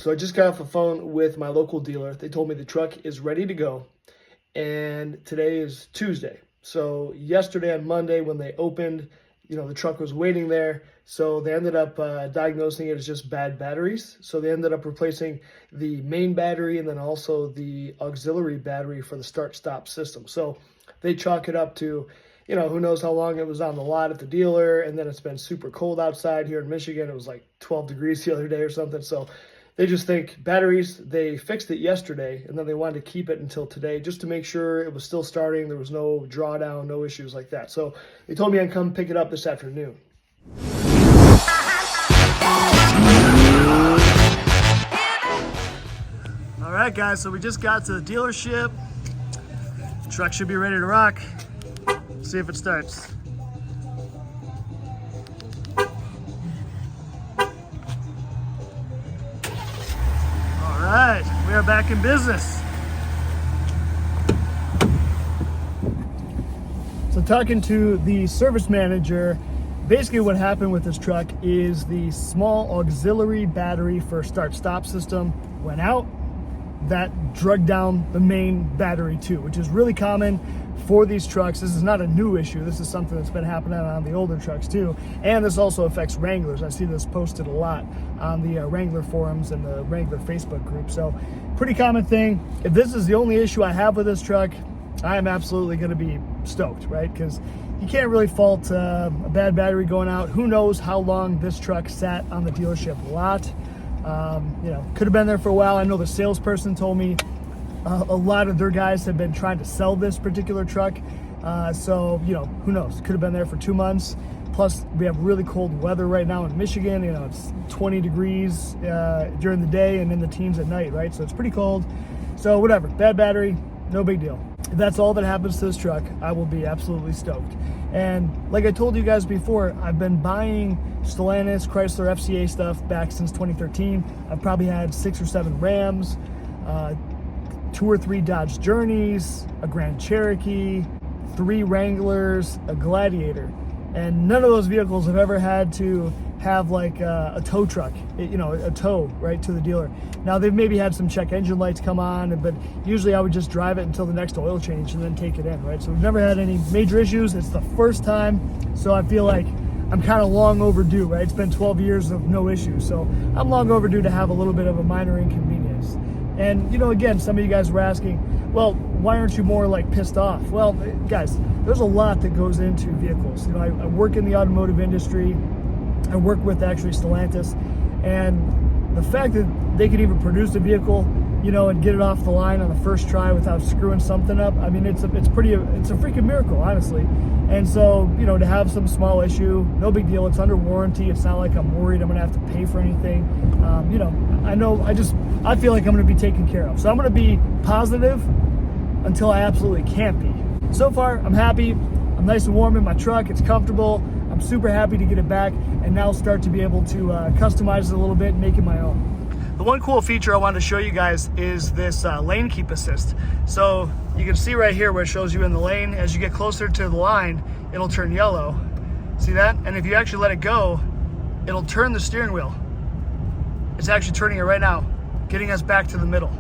So I just got off the phone with my local dealer. They told me the truck is ready to go, and today is Tuesday. So yesterday on Monday when they opened, the truck was waiting there. So they ended up diagnosing it as just bad batteries. So they ended up replacing the main battery and then also the auxiliary battery for the start-stop system. So they chalk it up to, who knows how long it was on the lot at the dealer. And then it's been super cold outside here in Michigan. It was like 12 degrees the other day or something. So they just think batteries, they fixed it yesterday, and then they wanted to keep it until today just to make sure it was still starting. There was no drawdown, no issues like that. So they told me I'd come pick it up this afternoon. All right, guys, so we just got to the dealership. The truck should be ready to rock. Let's see if it starts. All right, we are back in business. So talking to the service manager, basically what happened with this truck is the small auxiliary battery for start-stop system went out. That dragged down the main battery too, which is really common for these trucks. This is not a new issue. This is something that's been happening on the older trucks too. And this also affects Wranglers. I see this posted a lot on the Wrangler forums and the Wrangler Facebook group. So pretty common thing. If this is the only issue I have with this truck, I am absolutely going to be stoked, right? Because you can't really fault a bad battery going out. Who knows how long this truck sat on the dealership lot. Could have been there for a while. I know the salesperson told me a lot of their guys have been trying to sell this particular truck. So, who knows? Could have been there for 2 months. Plus, we have really cold weather right now in Michigan. It's 20 degrees during the day and in the teens at night, right? So it's pretty cold. So whatever, bad battery, no big deal. If that's all that happens to this truck, I will be absolutely stoked. And like I told you guys before, I've been buying Stellantis, Chrysler, FCA stuff back since 2013. I've probably had 6 or 7 Rams, 2 or 3 Dodge Journeys, a Grand Cherokee, 3 Wranglers, a Gladiator. And none of those vehicles have ever had to have like a tow truck, a tow right to the dealer. Now they've maybe had some check engine lights come on, but usually I would just drive it until the next oil change and then take it in, right? So we've never had any major issues. It's the first time, so I feel like I'm kind of long overdue, right? It's been 12 years of no issues, so I'm long overdue to have a little bit of a minor inconvenience. And again, some of you guys were asking, well, why aren't you more like pissed off? Well, guys, there's a lot that goes into vehicles. I work in the automotive industry. I work with actually Stellantis, and the fact that they could even produce a vehicle, and get it off the line on the first try without screwing something up, I mean, it's a freaking miracle, honestly. And so, to have some small issue, no big deal. It's under warranty. It's not like I'm worried I'm gonna have to pay for anything. I feel like I'm gonna be taken care of. So I'm gonna be positive until I absolutely can't be. So far, I'm happy. I'm nice and warm in my truck. It's comfortable. I'm super happy to get it back and now start to be able to customize it a little bit and make it my own. The one cool feature I wanted to show you guys is this lane keep assist. So you can see right here where it shows you in the lane. As you get closer to the line, it'll turn yellow. See that? And if you actually let it go, it'll turn the steering wheel. It's actually turning it right now, getting us back to the middle.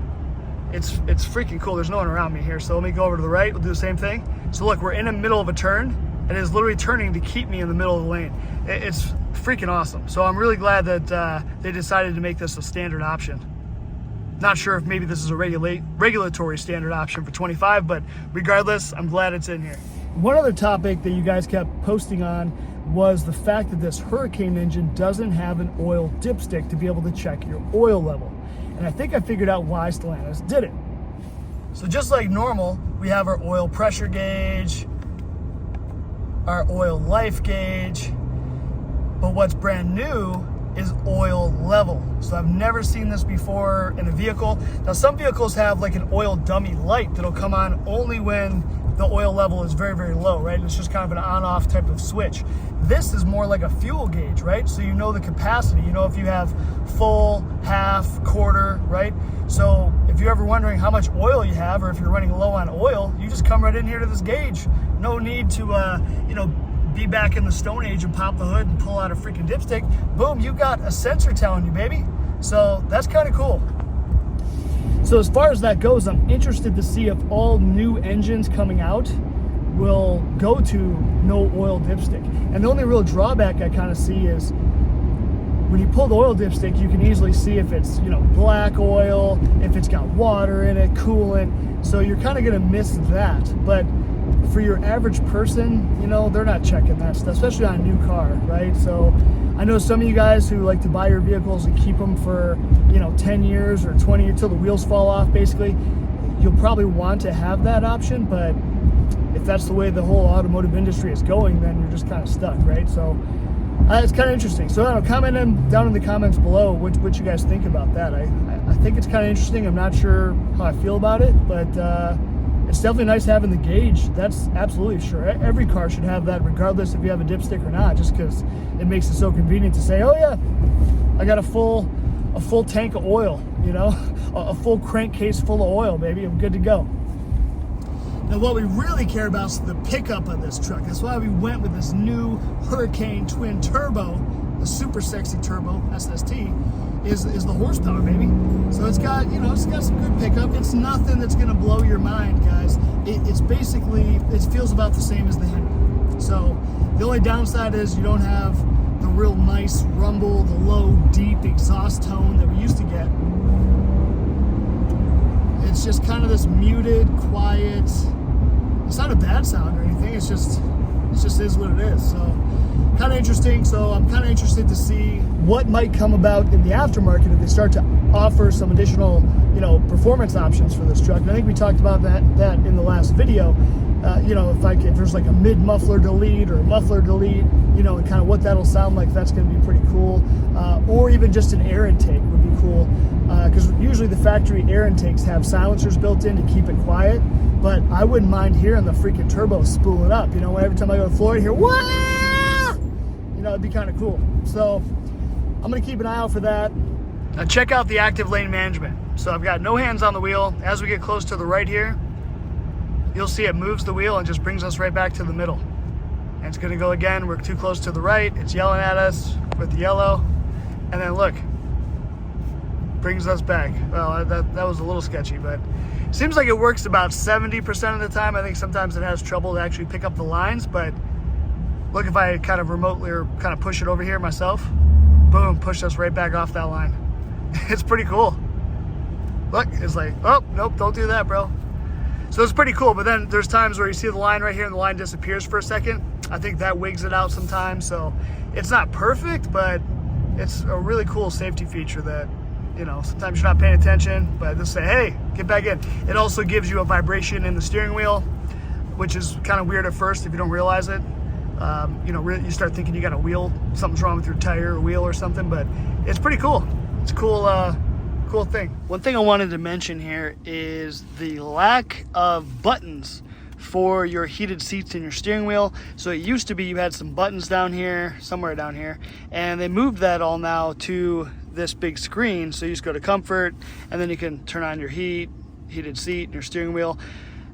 It's freaking cool. There's no one around me here. So let me go over to the right. We'll do the same thing. So look, we're in the middle of a turn, and it's literally turning to keep me in the middle of the lane. It's freaking awesome. So I'm really glad that they decided to make this a standard option. Not sure if maybe this is a regulatory standard option for 25, but regardless, I'm glad it's in here. One other topic that you guys kept posting on was the fact that this Hurricane engine doesn't have an oil dipstick to be able to check your oil level. And I think I figured out why Stellantis did it. So just like normal, we have our oil pressure gauge, our oil life gauge, but what's brand new is oil level. So I've never seen this before in a vehicle. Now some vehicles have like an oil dummy light that'll come on only when the oil level is very, very low, right? And it's just kind of an on-off type of switch. This is more like a fuel gauge, right? So you know the capacity, you know if you have full, half, quarter, right? So if you're ever wondering how much oil you have, or if you're running low on oil, you just come right in here to this gauge. No need to, be back in the Stone Age and pop the hood and pull out a freaking dipstick. Boom, you got a sensor telling you, baby. So that's kind of cool. So as far as that goes, I'm interested to see if all new engines coming out will go to no oil dipstick. And the only real drawback I kind of see is when you pull the oil dipstick, you can easily see if it's, you know, black oil, if it's got water in it, coolant. So you're kind of going to miss that. But for your average person, you know, they're not checking that stuff, especially on a new car, right? So I know some of you guys who like to buy your vehicles and keep them for, you know, 10 years or 20 years till the wheels fall off, basically. You'll probably want to have that option, but if that's the way the whole automotive industry is going, then you're just kind of stuck, right? So it's kind of interesting. So I don't know, comment down in the comments below what you guys think about that. I think it's kind of interesting. I'm not sure how I feel about it, but it's definitely nice having the gauge. That's absolutely sure. Every car should have that, regardless if you have a dipstick or not, just because it makes it so convenient to say, oh yeah, I got a full tank of oil, you know, a full crankcase full of oil, baby. I'm good to go. Now, what we really care about is the pickup of this truck. That's why we went with this new Hurricane twin turbo, the super sexy turbo SST, is the horsepower, baby. So it's got, you know, it's got some good pickup. It's nothing that's gonna blow your mind, guys. It's basically, it feels about the same as the Hemi. So the only downside is you don't have the real nice rumble, the low, deep exhaust tone that we used to get. It's just kind of this muted, quiet. It's not a bad sound or anything. It just is what it is. So kind of interesting. So I'm kind of interested to see what might come about in the aftermarket if they start to offer some additional, you know, performance options for this truck. And I think we talked about that in the last video. You know, if there's like a mid muffler delete or a muffler delete, you know, and kind of what that'll sound like, that's going to be pretty cool. Or even just an air intake would be cool, because usually the factory air intakes have silencers built in to keep it quiet. But I wouldn't mind hearing the freaking turbo spool it up. You know, every time I go to Florida, hear wah! You know, it'd be kind of cool. So I'm going to keep an eye out for that. Now check out the active lane management. So I've got no hands on the wheel. As we get close to the right here, you'll see it moves the wheel and just brings us right back to the middle. And it's going to go again. We're too close to the right. It's yelling at us with the yellow. And then look, brings us back. Well, that was a little sketchy, but seems like it works about 70% of the time. I think sometimes it has trouble to actually pick up the lines, but look, if I kind of remotely or kind of push it over here myself, boom, pushed us right back off that line. It's pretty cool. Look, it's like, oh, nope, don't do that, bro. So it's pretty cool, but then there's times where you see the line right here and the line disappears for a second. I think that wigs it out sometimes. So it's not perfect, but it's a really cool safety feature that, you know, sometimes you're not paying attention, but they'll say, hey, get back in. It also gives you a vibration in the steering wheel, which is kind of weird at first if you don't realize it. You know, you start thinking you got a wheel, something's wrong with your tire or wheel or something, but it's pretty cool. It's a cool thing. One thing I wanted to mention here is the lack of buttons for your heated seats in your steering wheel. So it used to be you had some buttons down here, somewhere down here, and they moved that all now to this big screen. So you just go to comfort and then you can turn on your heated seat and your steering wheel.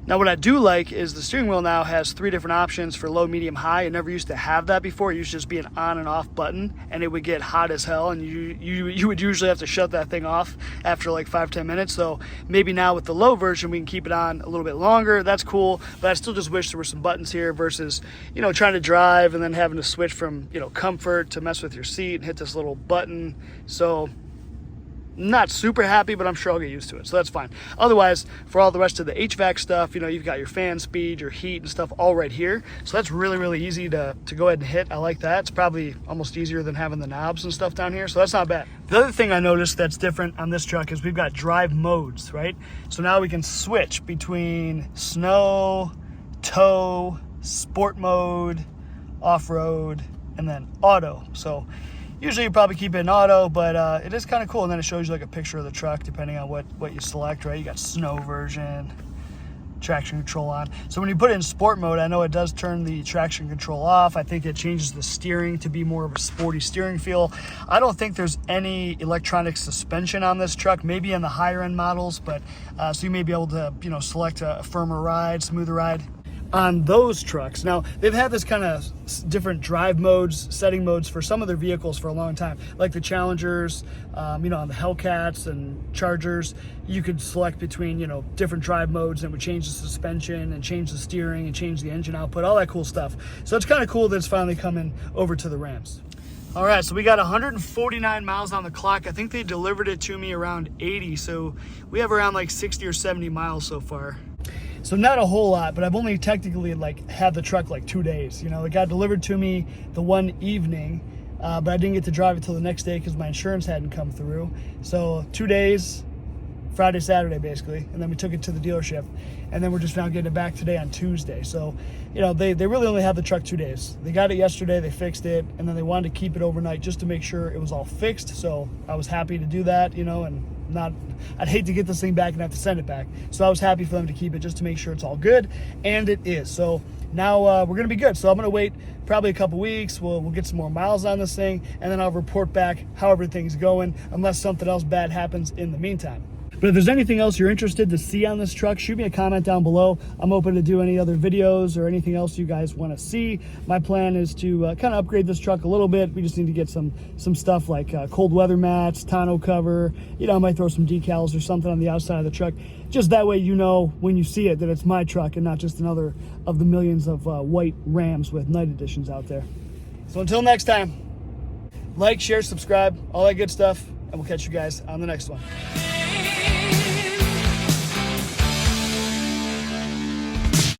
Now what I do like is the steering wheel now has 3 different options for low, medium, high. It never used to have that before. It used to just be an on and off button and it would get hot as hell, and you would usually have to shut that thing off after like 5-10 minutes. So maybe now with the low version we can keep it on a little bit longer. That's cool, but I still just wish there were some buttons here versus, you know, trying to drive and then having to switch from, you know, comfort to mess with your seat and hit this little button. So not super happy, but I'm sure I'll get used to it, so that's fine. Otherwise, for all the rest of the HVAC stuff, you know, you've got your fan speed, your heat and stuff all right here. So that's really, really easy to go ahead and hit. I like that. It's probably almost easier than having the knobs and stuff down here, so that's not bad. The other thing I noticed that's different on this truck is we've got drive modes, right? So now we can switch between snow, tow, sport mode, off-road, and then auto. So usually you probably keep it in auto, but it is kind of cool. And then it shows you like a picture of the truck depending on what you select, right? You got snow version, traction control on. So when you put it in sport mode, I know it does turn the traction control off. I think it changes the steering to be more of a sporty steering feel. I don't think there's any electronic suspension on this truck, maybe in the higher end models, but so you may be able to, you know, select a firmer ride, smoother ride. on those trucks. Now, they've had this kind of different drive modes, setting modes for some of their vehicles for a long time, like the Challengers, you know, on the Hellcats and Chargers. You could select between, you know, different drive modes, and it would change the suspension and change the steering and change the engine output, all that cool stuff. So it's kind of cool that it's finally coming over to the Rams. All right, so we got 149 miles on the clock. I think they delivered it to me around 80, so we have around like 60 or 70 miles so far. So not a whole lot, but I've only technically like had the truck like 2 days. You know, it got delivered to me the one evening, but I didn't get to drive it till the next day because my insurance hadn't come through. So 2 days, Friday, Saturday, basically, and then we took it to the dealership, and then we're just now getting it back today on Tuesday. So, you know, they really only had the truck 2 days. They got it yesterday, they fixed it, and then they wanted to keep it overnight just to make sure it was all fixed. So I was happy to do that, you know, and I'd hate to get this thing back and have to send it back. So I was happy for them to keep it just to make sure it's all good, and it is. So now we're gonna be good. So I'm gonna wait probably a couple weeks. We'll get some more miles on this thing, and then I'll report back how everything's going, unless something else bad happens in the meantime. But if there's anything else you're interested to see on this truck, shoot me a comment down below. I'm open to do any other videos or anything else you guys want to see. My plan is to kind of upgrade this truck a little bit. We just need to get some stuff like cold weather mats, tonneau cover. You know, I might throw some decals or something on the outside of the truck. Just that way you know when you see it that it's my truck and not just another of the millions of white Rams with night editions out there. So until next time, like, share, subscribe, all that good stuff, and we'll catch you guys on the next one.